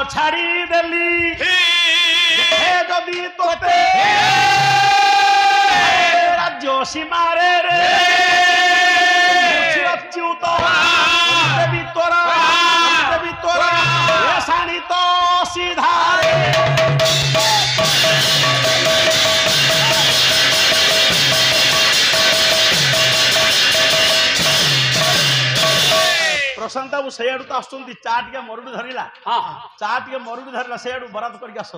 छाड़ी देली जदि तोते राज्य सीमारे रे अच्युत देवी तोरा साणी तो सीधा प्रशांत बाबू से तो आसुँच चा टे मरुड़ी धरला चा टे मरुड़ी धरला से बराद करके आस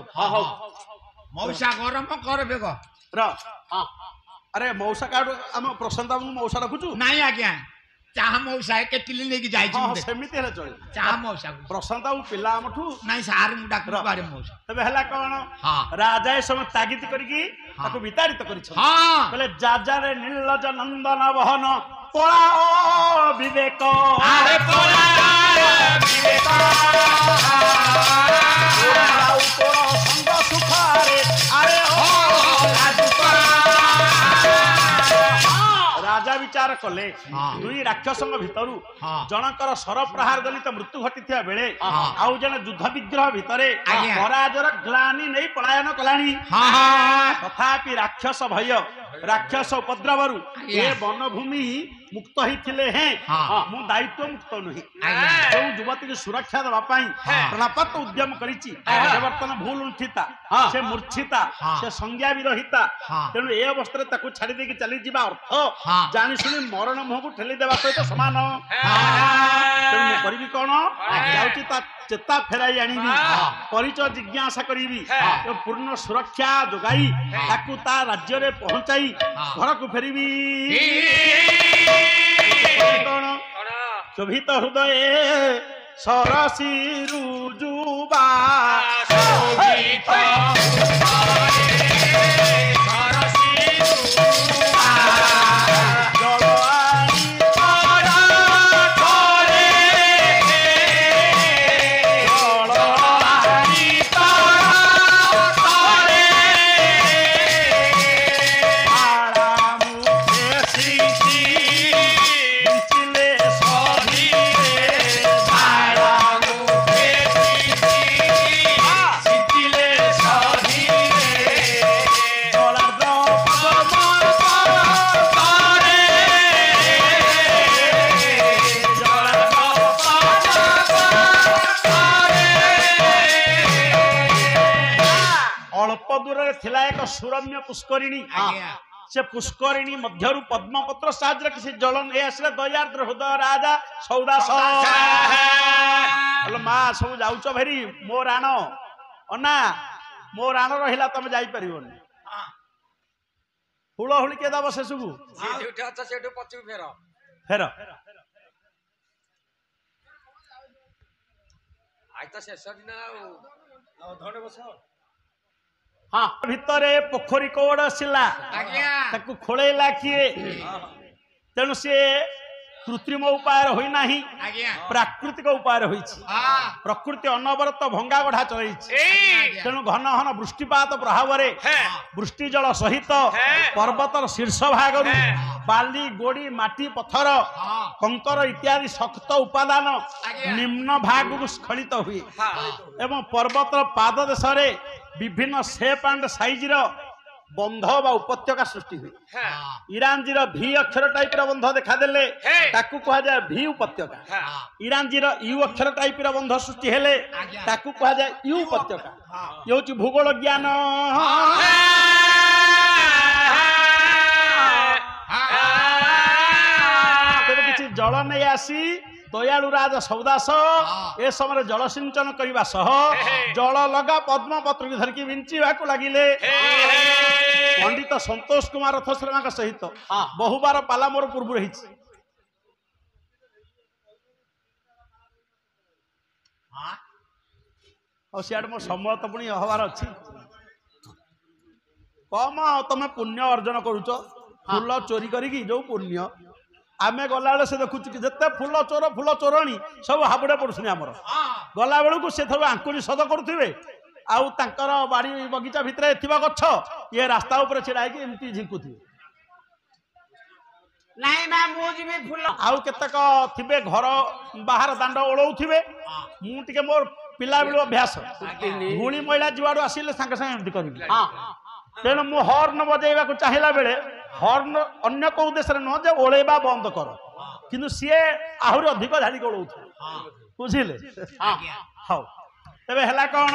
मौसा गरम कर बेग अरे मौसा कार्ड आम प्रशांत बाबू मौसा रखुचु नहीं आज्ञा चाह मौसा केतली लेके जाई सेमिति हेले चले चाह मौसा प्रशांत बाबू पिला आमठू नहीं सार मु डाक बारे मौसा तबे हला कोन राजा समय तागिद करके ताको विताड़ित करिछ हां बोले जाजा रे नीलज नंदन बहन पोला विवेक अरे पोला विवेक संग सुखारे अरे राजा विचार कले दुई राक्षसंग भितरु जनकर सर प्रहार दलित मृत्यु घटी बेले आउ जने युद्ध विग्रह भितरे पराजर ग्लानी नहीं पलायन कलानी तथापि राक्षस भय राक्षस उपद्रवरु ए वनभूमि मुक्त होते हैं मु दायित्व मुक्त नुहे जो युवती की सुरक्षा देवा प्राणापात उद्यम करिछि बर्तमान भूल उठिता से मूर्छिता से संज्ञा विरहिता तेणु ए अवस्था ताकू छाड़ी देकी चली जीवा अर्थ जानी सुनी मरण मुह को ठेली देवा सहित समान तेणु करी कौन जाऊँगी चेता फेराई आनी परिचय जिज्ञासा करी पूर्ण सुरक्षा जोगाई ताकू ता राज्य रे पहुंचाई घर को फेरबी कौन शोभित हृदय सरसी रुजुबा एक सुरम्य पुष्करिणी से पुष्करिणी मध्यरु पद्मपत्र साहाଯ୍य किसी जल नहीं आसले दयाद्र हृदय राजा सौदास माँ सब जाऊच भेरी मो राण अना मो राण रहा तुम जापर हुलहुली किए दब से सब फेर हाँ भितरे पोखरी कौड़ आसला खोलैला किए तेणु सी कृत्रिम उपाय होना प्राकृतिक उपाय प्रकृति अनवरत भंगा गढ़ा चल तेणु घन घन वृष्टिपात प्रभाव वृष्टि जल सहित पर्वतर शीर्ष भाग बाली गोड़ी माटी पत्थर कंकर इत्यादि शक्त उपादान निम्न भाग को स्खलित हुए एवं पर्वतर पाद देश विभिन्न शेप एंड साइज बंध बा उपत्यका सृष्टि हुए ईरान जीर भी अक्षर टाइप बंध देखा देले ताकू कहा जाए भी उपत्यका ईरान जीर यू अक्षर टाइप बंध सृष्टि हेले ताकू कहा जाए यू उपत्यका ये होची भूगोल ज्ञान किसी जल नहीं आसी दयालु राजा सौदास ए समय जल सिंचन करने सह जल लगा पद्मपत्र की धरिकी विंचिवा लगिले पंडित संतोष कुमार रथ शर्मा सहित बहुबार पाला मोर पूर्व रही सियाड़ मो समय तो पुणी हबार अच्छी कम तमें पुण्य अर्जन करुच फूल चोरी करी जो पुण्य आमे गला बेले से देखु जिते फूल चोरणी सब हाबुड़े पड़ुनी आमर गला बेलू से आंकुरी सद करुवे आउ तांकर बाड़ी बगीचा भितर थिबा गछ ये रास्ता ऊपर छिड़ा कि एमती झिंकुथिबे नहीं ना मु जिमे फूल आउ केतक थिबे घर बाहर दांड ओळौथिबे मु टिके मोर पिला बेलू अभ्यास गुणी महिला जुआड़ू आसिले सांगे सांगे एमती करी तेणु मु हॉर्न बजेबा को चाहिला बेले हॉर्न अन्य को उद्देश्य न जे ओळेबा बंद कर किंतु सीए आहुरी अधिक झाड़ी गोलौ बुझिले हाउ तबे हला कोन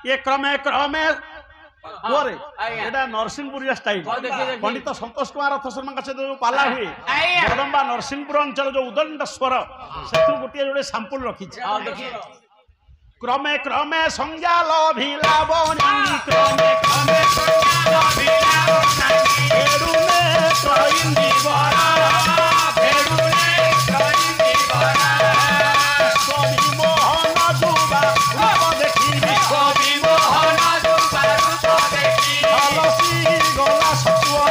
ये क्रमे क्रमे गोरे एटा नरसिंहपुर स्टाइल पंडित संतोष कुमार रथ शर्मा का जो पाला हुए जगदम्बा नरसिंहपुर अंचल जो उदंड स्वर सेतु गोटे जोड़े सैंपल रखी क्रमे क्रमे संज्ञा लभिला बनी क्रमे क्रमे संज्ञा लभिला बनी फेरुने त्रयिंदी बरा फेरुने त्रयिंदी बरा कवि मोहन जुबा रूप देखी कवि मोहन जुबा रूप देखी हलसी गला सतुआ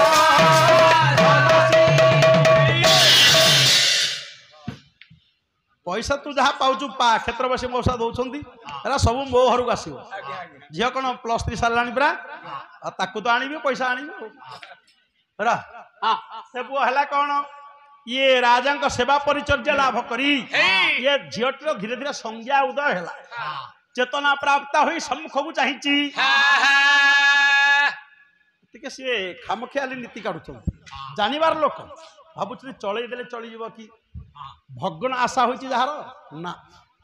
पैसा तू जहाँ पाउचु पा क्षेत्र बसी मौसा दौरान एरा सब मो घर को आसो झील कौन +3 सारा परा ताकू तो आनी पैसा आनी से पुआ है कौन ये राजा सेवा परिचर्या लाभ करी ये झीटर धीरे धीरे संज्ञा उदय है चेतना प्राप्त हुई सम्मुख को चाहिए सी खामखियाली नीति काढ़ुं जानवर लोक भावुँ चलईदे चलीज कि भग्न आशा होती जार ना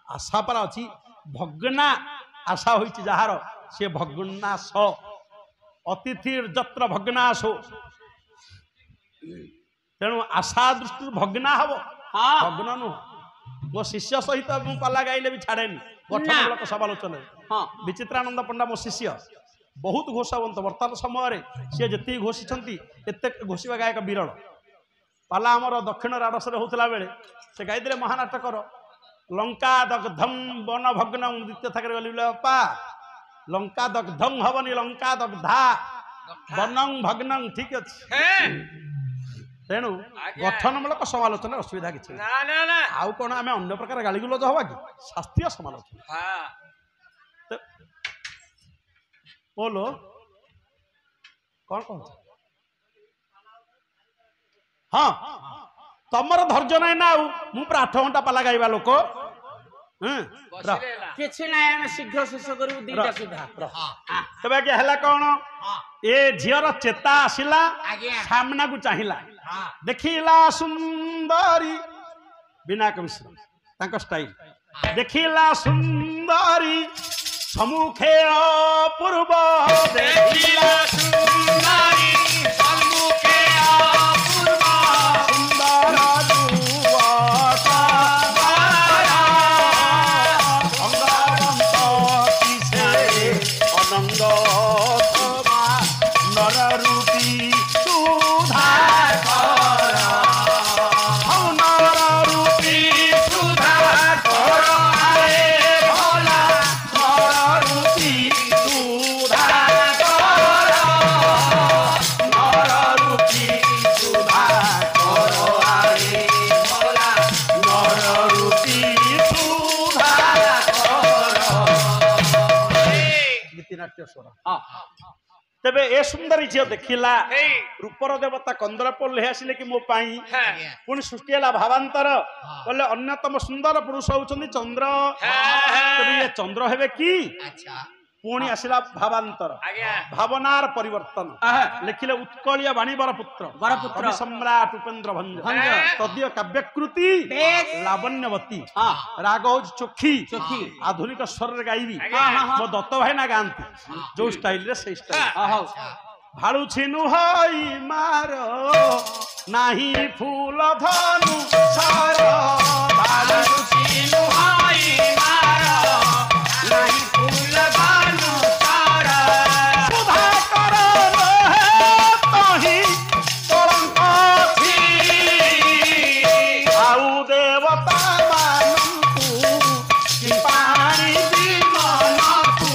आशा पर अच्छी भग्ना आशा होती जार सी भग्नाश अतिथिर जत्र भग्नाशो तेणु आशा दृष्टि भग्ना हम भग्न नुह मो शिष्य सहित पाला गाइले भी छाड़े गठनमूलक समालोचना विचित्रानंद पंडा मो शिष्य बहुत घोषावंत वर्तमान समय सी जी घोषिंट एत घोषा गायक विरल पाला आमर दक्षिण राडस होता बेले से गाइदे महानाटकर लंका दग्धम वन भग्न द्वितीय थाक गली बापा लंका दग्धम हवनी लंका दग्धा वनं भग्नं ठीक अच्छे तेणु गठनमूलक समालोचना असुविधा किसी आउ कौन आम अन्य प्रकार गालीगुलज हवा कि शास्त्रीय समालोचना बोलो कौन कौन हाँ तमर धैर्य ना ना मु 8 घंटा पाला गाइबा लोक शीघ्र शेष करू दीटा सुधा तबे के हला कौन ए झीर चेता आसिला सामना को चाहिला देखिला सुंदरी बिना मिश्र तांको स्टाइल देखिला सुंदरी सम्मुखे अपूर्व देखिला सुंदरी सम्मुखे तेबे ए सुंदरी झील देखिला रूपर देवता कंदरप ले आसिले कि मो पाई पुणी सृष्टि है भावांतर बोले अन्यतम सुंदर पुरुष होउछन्ति चंद्र तेबे ये चंद्र हेबे कि पुणी आसिला भावांतर भावनार परिवर्तन लिखिले उत्कलिया वाणीवर पुत्र सम्राट उपेन्द्र भंज तदीय काव्यकृति लावण्यवती राग हो चोखी आधुनिक स्वर गाइबी मो दत्त भाई ना गांती जो स्टाइल रे से स्टाइल भाड़ू छिनु हई मार नाही फूल धनु सार भाड़ू छिनु हई मार नाही फूल धनु सार सुधा कर रहे तही कलंक थी आउ देवता मानंतु कि पानी दी मनतु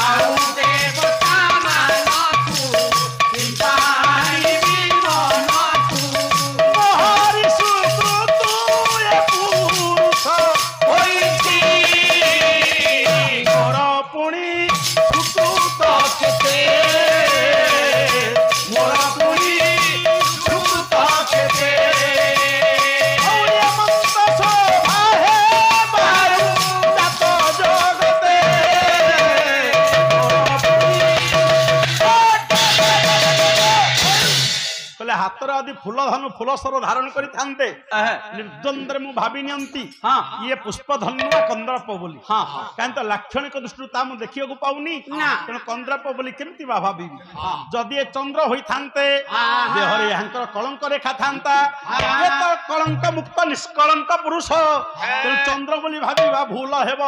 आउ देवता मानतु कि पानी दी मनतु मोहरि सुकृ ହାତରେ ଯଦି ଫୁଲ ଧନୁ ଫୁଲ ସର ଧାରଣ କରିଥାନ୍ତେ ନିର୍ଦ୍ୱନ୍ଦ୍ୱରେ ମୁଁ ଭାବି ନିଅନ୍ତି ଇଏ ପୁଷ୍ପ ଧନୁ କନ୍ଦର୍ପ ବୋଲି କାହିଁ ତ ଲାକ୍ଷଣିକ ଦୃଷ୍ଟିରୁ ତା ମୁଁ ଦେଖିବାକୁ ପାଉନି ତେଣୁ କନ୍ଦର୍ପ ବୋଲି କେମିତି ବା ଭାବିବି ଯଦି ଏ ଚନ୍ଦ୍ର ହୋଇଥାନ୍ତେ ଦେହରେ ଏହାଙ୍କର କଳଙ୍କ ରେଖା ଥାନ୍ତା ଏ ତ କଳଙ୍କ ମୁକ୍ତ ନିଷ୍କଳଙ୍କ ପୁରୁଷ ତେଣୁ ଚନ୍ଦ୍ର ବୋଲି ଭାବିବା ଭୁଲ ହେବ।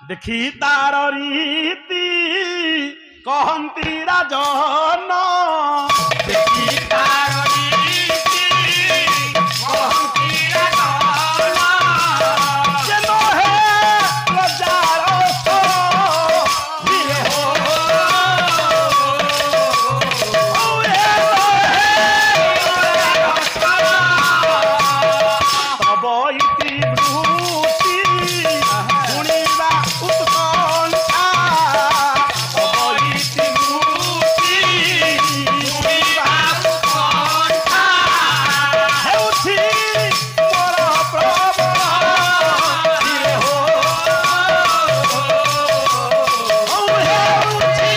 ଦେଖି ତାର ରୀତି କହନ୍ତି ରାଜନ ଦେଖି ତାର ରୀତି କହନ୍ତି ରାଜନ ଯେ ନହେ ଲଜାର ଧୀରେ ହୋ ତବ ଇତି ବୃତ୍ତି ଶୁଣିବା ଉତ୍କଣ୍ଠା ତବ ଇତି ବୃତ୍ତି ଶୁଣିବା ଉତ୍କଣ୍ଠା ହେଉଛି ମୋର ପ୍ରବଳ ଧୀରେ ହୋ ହେଉଛି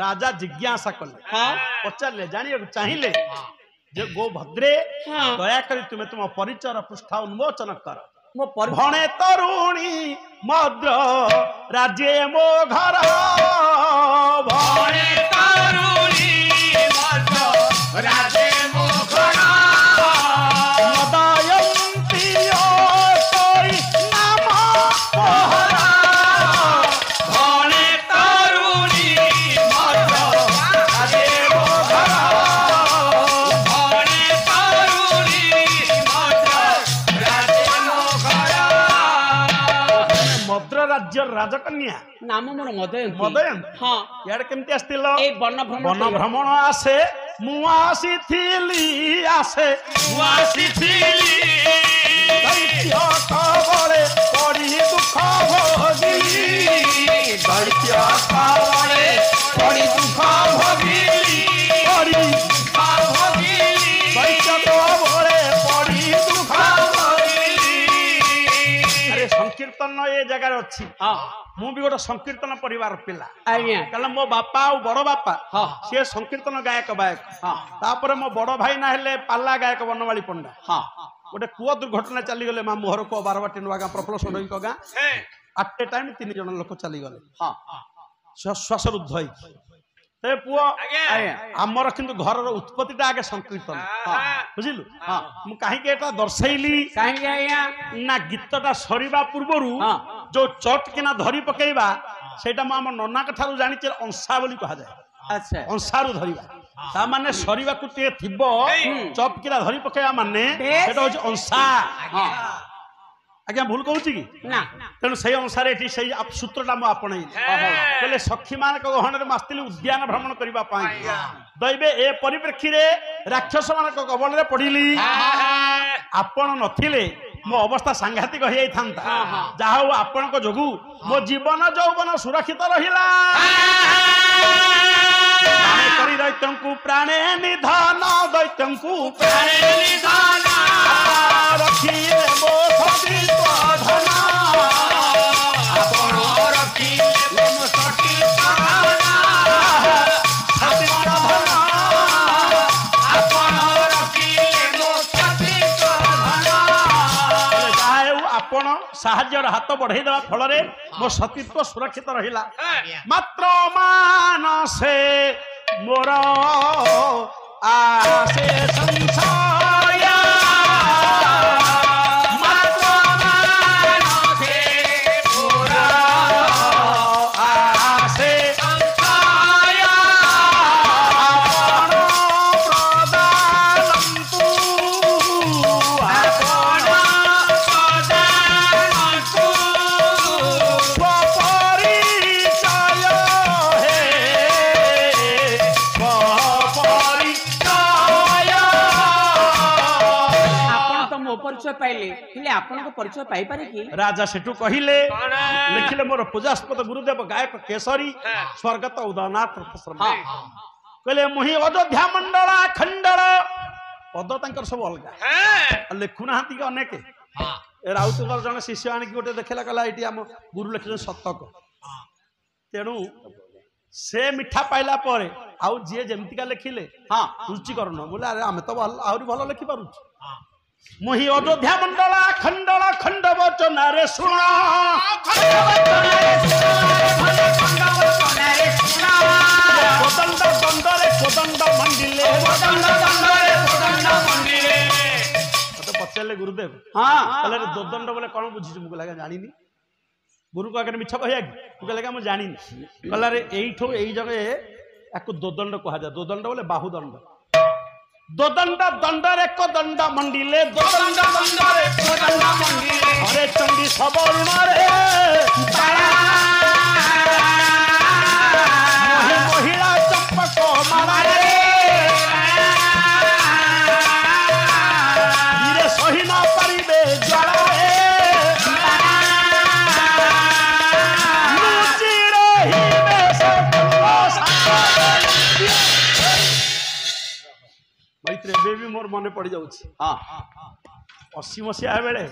ରାଜା ଜିଜ୍ଞାସା କଲେ ପଚାରିଲେ ଜାଣିବାକୁ ଚାହିଁଲେ ଯେ ଗୋ ଭଦ୍ରେ ଦୟାକରି ତୁମେ ତୁମ ପରିଚୟର ପୃଷ୍ଠା ଉନ୍ମୋଚନ କର। ମୋ ଭଣେ ତରୁଣୀ ମଦ୍ର ରାଜେ ମୋ ଘର ଭଣେ ତରୁଣୀ ମଦ୍ର ରାଜେ ମୋ ଘର ମଦୟନ୍ତୀ ଓଷଇ ନାମ ମୋହର ଭଣେ ତରୁଣୀ ମଦ୍ର ରାଜେ ମୋ ଘର ଭଣେ ତରୁଣୀ ମଦ୍ର ରାଜେ ମୋ ଘର ମଦ୍ର ରାଜ୍ୟର ରାଜକନ୍ୟା ନାମ ମୋର ମଦୟନ୍ତୀ। ମଦୟନ୍ତୀ ହଁ ଇଆଡେ କେମିତି ଆସିଥିଲ? ଏଇ ବନ ଭ୍ରମଣ ଆସେ ମୁଁ ଆସିଥିଲି ଦୈତ୍ୟ କବଳେ ପଡ଼ି ଦୁଃଖ ଭୋଗିଲି ଦୈତ୍ୟ କବଳେ ପଡ଼ି ଦୁଃଖ ଭୋଗିଲି ଦୈତ୍ୟ କବଳେ ପଡ଼ି ଦୁଃଖ ଭୋଗିଲି। ଆରେ ସଂକୀର୍ତ୍ତନ ଏ ଜାଗାରେ ଅଛି ମୁଁ ବି ଗୋଟେ ସଂକୀର୍ତ୍ତନ ପରିବାର ପିଲା ଆଜ୍ଞା କାରଣ ମୋ ବାପା ଆଉ ବଡ ବାପା ସିଏ ସଂକୀର୍ତ୍ତନ ଗାୟକ ତାପରେ ମୋ ବଡ ଭାଇ ନା ହେଲେ ପାଲା ଗାୟକ ବନମାଳୀ ପଣ୍ଡା ଗୋଟେ କୂଅ ଦୁର୍ଘଟଣା ଚାଲିଗଲେ ମାମୁଁ ଘର କୂଅ ବାରବାଟୀ ନୂଆ ଗାଁ ପ୍ରଫୁଲ୍ଲ ଷଡ଼ଙ୍ଗୀଙ୍କ ଗାଁ ଆଟ୍ ଏ ଟାଇମ୍ 3 ଜଣ ଲୋକ ଚାଲିଗଲେ ଶ୍ୱାସରୁଦ୍ଧ ହେଇକି ते पुओ आमर किंतु घर उत्पत्तिटा आगे संकीर्तन बुझिलु मु काहे के एटा दर्शैली काहे के आया ना गीतटा सरीबा पूर्वरु जो चट किना धरी पकेइबा सेटा म हम नन्ना कठारु जानि छ अंसा बोली कहा जाय। अच्छा अंसारु धरिबा ता माने सरीबा को ते थिबो चप किना धरी पकेइबा माने सेटा होछ अंसा। आज्ञा भूल कहूँ कि ना तेणु से अनुसार ये सूत्रटा मुझे आपणे कहले सखी मान गहन में आसती उद्यान भ्रमण करने दैवे ए परिप्रेक्षी राक्षस मान कबल पड़िली आपण नथिले मो अवस्था सांघातिक हो जाता जहा आपण जोगु मो जीवन यौवन सुरक्षित रहिला दैत्यंकु प्राणे निधान दैत्यंकु प्राणे निधान रखिए मो सतीत्व धन आपण रखिए मो सतीत्व धन सतीत्व धन आपण रखिए मो सतीत्व धन जाहे आपण साहाय्यर हाथ बढ़ाई देवा फल रे मो सतीत्व सुरक्षित रहिला मात्र मानसे मोर आसे संशय मात्र मानसे मोर आसे संशय आपण प्रदानन्तु आपण प्रदानन्तु स्वपरिचय हे परिचय पाइले हेले आपन को परिचय पाई पारे कि राजा सेठू कहिले लिखिले मोर पूजास्पद गुरुदेव गायक केसरी स्वर्गत उदयनाथ शर्मा कहले मुहि अयोध्या मंडला खंडर पद तंकर सब अलगा लिखु नाहंती के अनेक ରାଉତଙ୍କର ଜଣେ ଶିଷ୍ୟ ଆଣିକି ଗୋଟେ ଦେଖେଇଲା କହିଲା ଏଇଠି ଆମ ଗୁରୁ ଲେଖିଛନ୍ତି ଶତକ। ତେଣୁ ସେ ମିଠା ପାଇଲା ପରେ ଆଉ ଯିଏ ଯେମିତିକା ଲେଖିଲେ ହଁ ରୁଚି କରୁନ ବୋଲେ ଆରେ ଆମେ ତ ଆହୁରି ଭଲ ଲେଖିପାରୁଛୁ। ମୁହିଁ ଅଯୋଧ୍ୟା ମଣ୍ଡଳ ଖଣ୍ଡଳ ଖଣ୍ଡ ବଚନାରେ ଶୁଣ କୋଦଣ୍ଡ ଦଣ୍ଡରେ କୋଦଣ୍ଡ ମଣ୍ଡିଲେ ମତେ ପଚାରିଲେ ଗୁରୁଦେବ ହଁ କହିଲେ ଦୋଦଣ୍ଡ ବୋଲେ କଣ ବୁଝିଛୁ? ମୁଁ କହିଲା ଜାଣିନି। ଗୁରୁଙ୍କ ଆଗରେ ମିଛ କହିବା କି? ମୁଁ କହିଲା ମୁଁ ଜାଣିନି। କହିଲା ରେ ଏଇଠୁ ଏଇ ଜାଗେ ୟାକୁ ଦୋଦଣ୍ଡ କୁହାଯାଏ। ଦୋଦଣ୍ଡ ବୋଲେ ବାହୁଦଣ୍ଡ। ଦୋଦଣ୍ଡ ଦଣ୍ଡରେ କୋଦଣ୍ଡ ମଣ୍ଡିଲେ ଦୋଦଣ୍ଡ ଦଣ୍ଡରେ କୋଦଣ୍ଡ ମଣ୍ଡିଲେ ହରେ ଚଣ୍ଡୀ ସବରୁଣରେ ମହିଳା ଚମ୍ପକ ମାଳାରେ ଧୀରେ ସହି ନ ପାରିବେ ଜ୍ୱାଳାରେ ଏବେ ବି ମୋର ମନେ ପଡି ଯାଉଛି। 80 ମସିହା ବେଳେ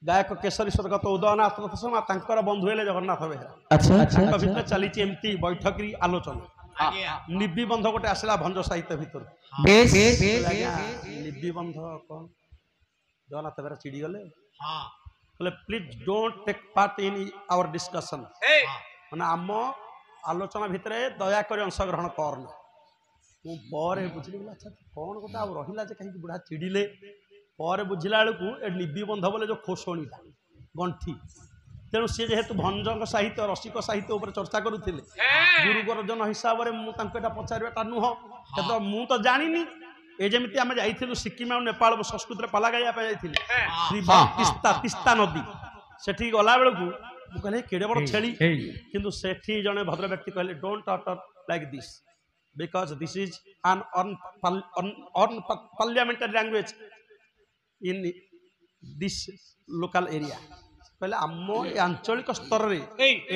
ଗାୟକ କେଶରୀ ସ୍ୱର୍ଗତ ଉଦୟନାଥ ରଥସମା ତାଙ୍କର ବନ୍ଧୁ ହେଲେ ଜଗନ୍ନାଥ ବେହେରା। ତାଙ୍କ ଭିତରେ ଚାଲିଛି ଏମିତି ବୈଠକୀ ଆଲୋଚନା। ନିବିବନ୍ଧ ଗୋଟେ ଆସିଲା ଭଞ୍ଜ ସାହିତ୍ୟ ଭିତରୁ। ନିବିବନ୍ଧ କଣ? ଜଗନ୍ନାଥ ବେହେରା ଚିଡ଼ି ଗଲେ କହିଲେ please don't take part in our discussion. ମାନେ ଆମ ଆଲୋଚନା ଭିତରେ ଦୟାକରି ଅଂଶଗ୍ରହଣ କରନା। ମୁଁ ପରେ ବୁଝିଲି ଆଚ୍ଛା କଣ ଗୋଟେ ଆଉ ରହିଲା ଯେ କାହିଁକି ବୁଢ଼ା ଚିଡ଼ିଲେ। ପରେ ବୁଝିଲା ବେଳକୁ ଏ ନିବିବନ୍ଧ ବୋଲେ ଯୋଉ ଖୋସଣିଟା ଗଣ୍ଠି। ତେଣୁ ସିଏ ଯେହେତୁ ଭଞ୍ଜଙ୍କ ସାହିତ୍ୟ ରସିକ ସାହିତ୍ୟ ଉପରେ ଚର୍ଚ୍ଚା କରୁଥିଲେ ଗୁରୁଗରଜନ ହିସାବରେ ମୁଁ ତାଙ୍କୁ ଏଇଟା ପଚାରିବାଟା ନୁହଁ। କିନ୍ତୁ ମୁଁ ତ ଜାଣିନି। ଏ ଯେମିତି ଆମେ ଯାଇଥିଲୁ ସିକିମ ଆଉ ନେପାଳ ସଂସ୍କୃତିରେ ପାଲା ଗାଇବା ପାଇଁ ଯାଇଥିଲି ତିସ୍ତା ନଦୀ। ସେଠିକି ଗଲା ବେଳକୁ ମୁଁ କହିଲି କେଡ଼େ ବଡ଼ ଛେଳି। କିନ୍ତୁ ସେଠି ଜଣେ ଭଦ୍ର ବ୍ୟକ୍ତି କହିଲେ don't utter like this because this is an unparliamentary language in this local area। कहले आम आंचलिक स्तर रे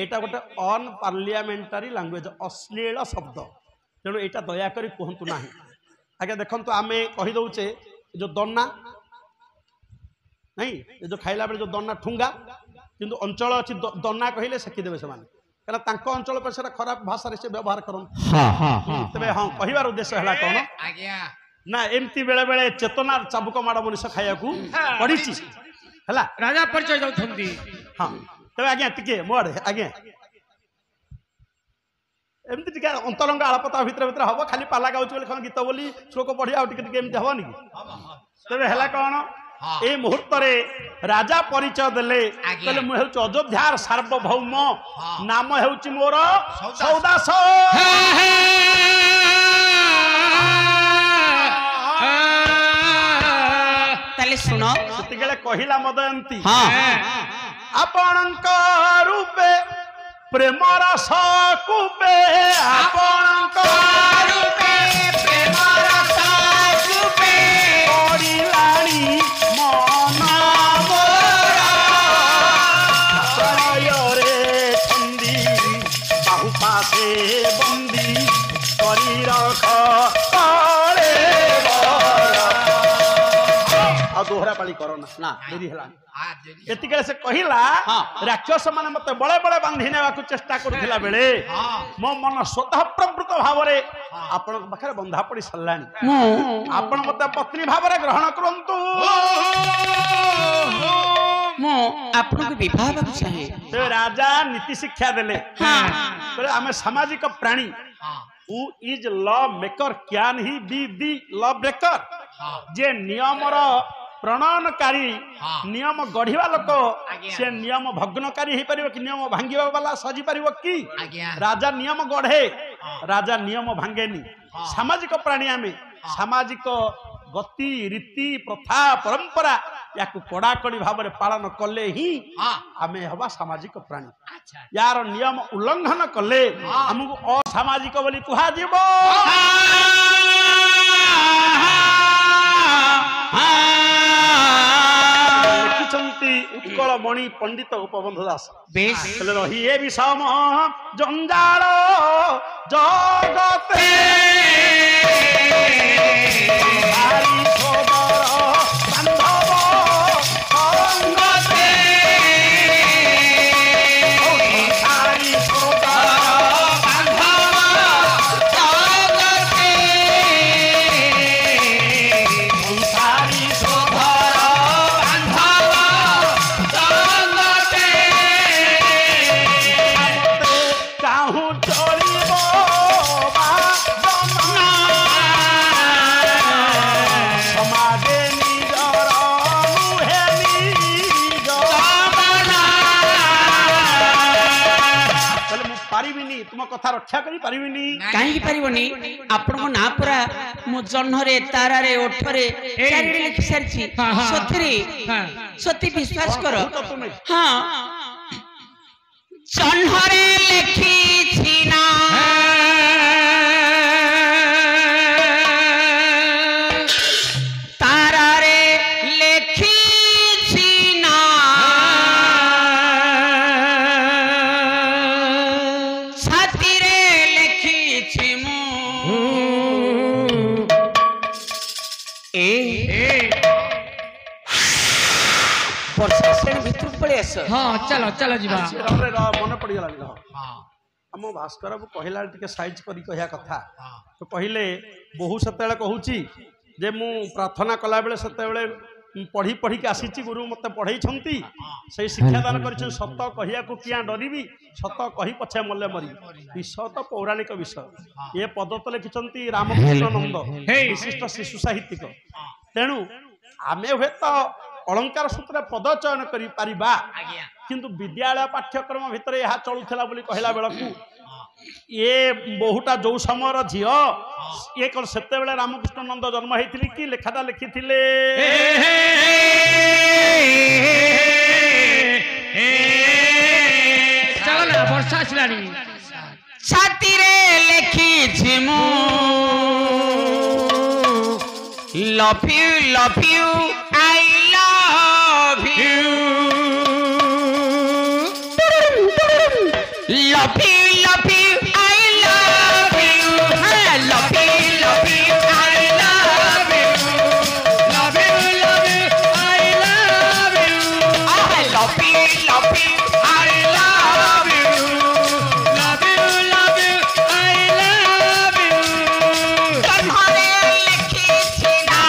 एटा गोटे अनपार्लियामेंटारी लैंग्वेज अश्लील शब्द। तेणु एटा दया करी कहतु ना। आगे देखंतु आमे कहि दउचे जो दन्ना नहीं जो खाइला बेले जो दन्ना ठुंगा किंतु अंचल अछि दन्ना कहिले सेकी देबे से माने कहला तांको अंचल पर सेटा खराब भाषा रे से व्यवहार करन। तबे हां कहिवार उद्देश्य हला कोन आज्ञा ना एमती बेले बेले चेतना चाबुक माड़ मनुष्य खाइयाकू पड़ीची हला राजा परिचय जाउथंदी। हां तबे आज्ञा टिके मोड़ आज्ञा एमती टिके अंतरंग आलापता भीतर भीतर हबो। खाली पाला गाउछ बोले खन गीत बोली श्लोक पढ़ी आ टिके टिके एमती हबो नी। तबे हला कोन ए मुहूर्त रे राजा परिचय देले कहले मु हेउच अयोध्यार सार्वभौम नाम हेउच मोर सौदास। ताले सुनो सेतिगले कहिला मदयंती आपणक रूपे प्रेम रस कूपे आपणक रूपे प्रेम रस कूपे ओडिलाणी मन मोरा रे ठंडी बाहु पासे बंदी करी रख तळे आ दोहरा पाली करना ना देरी हला। एतिके से कहिला राक्षस माने मते बळे बळे बांधी नेवा को चेष्टा करूथिला बेले मो मन स्वतः प्रवृत्त भावरे आपण पाखरे बंधा पड़ी सल्लानी। आपण मते पत्नी भावरे ग्रहण करंतु। मो आपन को विवाह बाबू चाहे ते राजा नीति शिक्षा देले बोले आमे सामाजिक प्राणी who is law maker can he be the law breaker. जे नियम रो प्रणयनकारी नियम गढ़िवा लोक से नियम भग्नकारी हो पार कि नियम भांगिवा वाला सजी पार कि? राजा नियम गढ़े राजा नियम भांगेनी। सामाजिक प्राणी आमे सामाजिक गति रीति प्रथा परंपरा या कड़ाकड़ी भाव में पालन कले ही आमे हवा सामाजिक प्राणी। यार नियम उल्लंघन कले हमको असामाजिक बोली कुहा जीवो। उत्कल मणि पंडित उपबंध दास रही ए विषम जंजाल जगते भारी सदर बांधव ପାରିବିନି ତୁମ କଥା ରକ୍ଷା କରି ପାରିବିନି କାହିଁକି ପାରିବନି ଆପଣଙ୍କ ନାଁ ପୁରା ମୁଁ ଜହ୍ନରେ ତାରାରେ ଓଠରେ ଚାରିଆଡ଼େ ଲେଖି ସାରିଛି ସତରେ ସତେ ବିଶ୍ୱାସ କର ତୁମେ ହଁ ଜହ୍ନରେ ଲେଖିଛି ନା ତାରାରେ ଲେଖିଛି ନା ଛାତିରେ ଲେଖିଛି ମୁଁ ବର୍ଷା ଶ୍ରେଣୀ ଭିତରକୁ ପଳେଇ ଆସ ହଁ ଚାଲ ଚାଲ ଯିବା ମନେ ପଡିଗଲାଣି ଆମ ଭାସ୍କର ବାବୁ କହିଲା ଟିକେ ସାଇଜ କରି କହିବା କଥା ତ କହିଲେ ବହୁ ସେତେବେଳେ କହୁଛି ଯେ ମୁଁ ପ୍ରାର୍ଥନା କଲାବେଳେ ସେତେବେଳେ ପଢି ପଢିକି ଆସିଛି ଗୁରୁ ମତେ ପଢେଇଛନ୍ତି ସେଇ ଶିକ୍ଷାଦାନ କରିଛନ୍ତି ସତ କହିବାକୁ କିଆଁ ଡରିବି ସତ କହି ପଛେ ମଲେ ମରି ବିଷୟ ତ ପୌରାଣିକ ବିଷୟ ଏ ପଦ ତ ଲେଖିଛନ୍ତି ରାମକୃଷ୍ଣ ନନ୍ଦ ବିଶିଷ୍ଟ ଶିଶୁ ସାହିତ୍ୟିକ ତେଣୁ ଆମେ ହୁଏତ अलंकार सूत्र पद चयन करि परिबा किंतु विद्यालय पाठ्यक्रम भितर यह चलुला कहला बेलू ये बहुटा जो समय झील ये कौन से रामकृष्ण नंद जन्म होती कि लेखाटा लिखी वर्षा आसलानी छाती लिखी love you I love you, love you, love you, I love you, love you, love you, I love you, love you, love you, I love you, love you, love you, I love you, love you, love you, I love you. तुम्हारे लिखी थी ना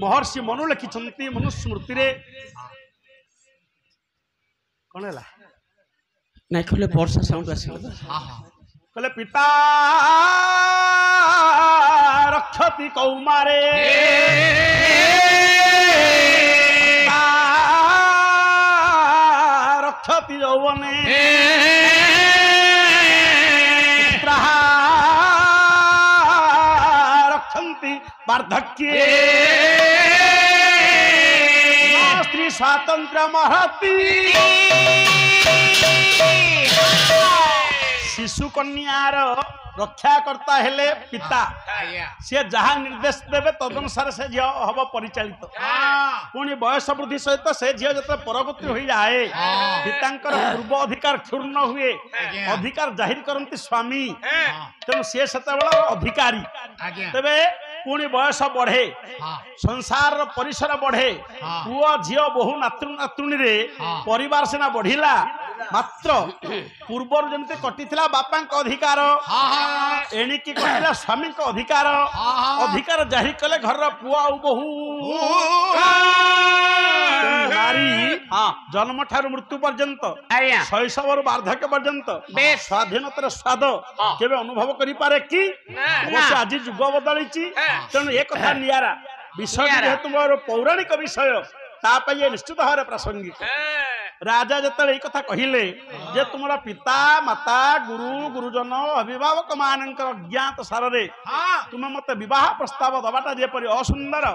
महर्षि मनु लिखिंट मनुस्मृति रे कौन है नहीं कहले वर्षा sound आस कहले पिता ରକ୍ଷତି କୌମାରେ ରକ୍ଷତି ଯୌବନେ ରକ୍ଷନ୍ତି ବାର୍ଦ୍ଧକ୍ये ସ୍ତ୍ରୀ ସ୍ୱାତନ୍ତ୍ର୍ୟ ମହତି शिशु कन्यार रक्षाकर्ता हेले पिता सी जहाँ निर्देश देवे तदनुसार से झी हम परिचालित पुणी बयस वृद्धि सहित से झी जो परगति हो जाए पितांकर पूर्व अधिकार क्षुण्ण हुए अधिकार जाहिर करती स्वामी तेणु सी से अधिकारी तेरे पुणी बयस बढ़े संसार परिसर बढ़े पुओ झी बहु नातृ नातुणी परिवार सीना बढ़िला मात्र पूर्वर जमती कटिथिला बापा अधिकार एणिकी कटिला स्वामी अधिकार अधिकार जाहिर कले घर पुओ आ बहु नारी जन्म ठार मृत्यु पर्यंत शैशव वार्धक्य पर्यंत स्वाधीनतार स्वाद केवे अनुभव करि पारे कि अवश्य आज जुग बदली तेणु एक कथा नियारा विषय जेहेतु मोर पौराणिक विषय तापाई निश्चित भाव प्रासंगिक राजा जिते कथा कहले जे तुमरा पिता माता गुरु गुरुजन अभिभावक मान अज्ञात सारे तुम मत विवाह प्रस्ताव दबाटा जेपरी असुंदर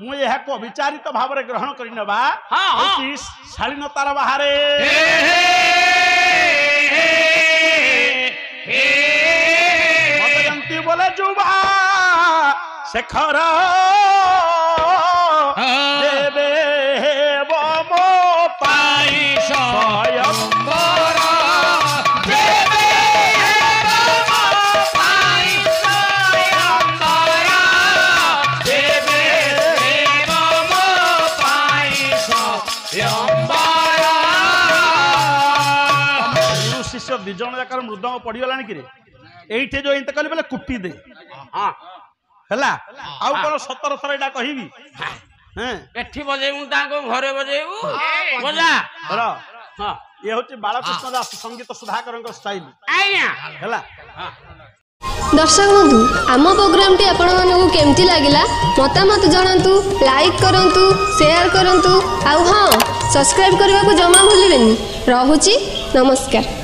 मुझे अविचारित भाव में ग्रहण करवा शालीनतार बाहर मत जंती बोले जुबा शेखर देवे शिष्य दिज जाकर मृदंग पड़गला कि ये जो इंत कल बोले कुटी दे है आउ कौन सतर थर यहाँ कह एठी बजेबू ताको घरे बजेबू बजा ये हूँ बालकृष्ण दास संगीत सुधाकर स्टाइल है दर्शक बंधु आम प्रोग्राम टी आपण मानू केमती लागिला मतामत जणांतु लाइक करंतु शेयर करंतु आउ हां सब्सक्राइब करने को जमा भूलिबेनी। रहुची नमस्कार।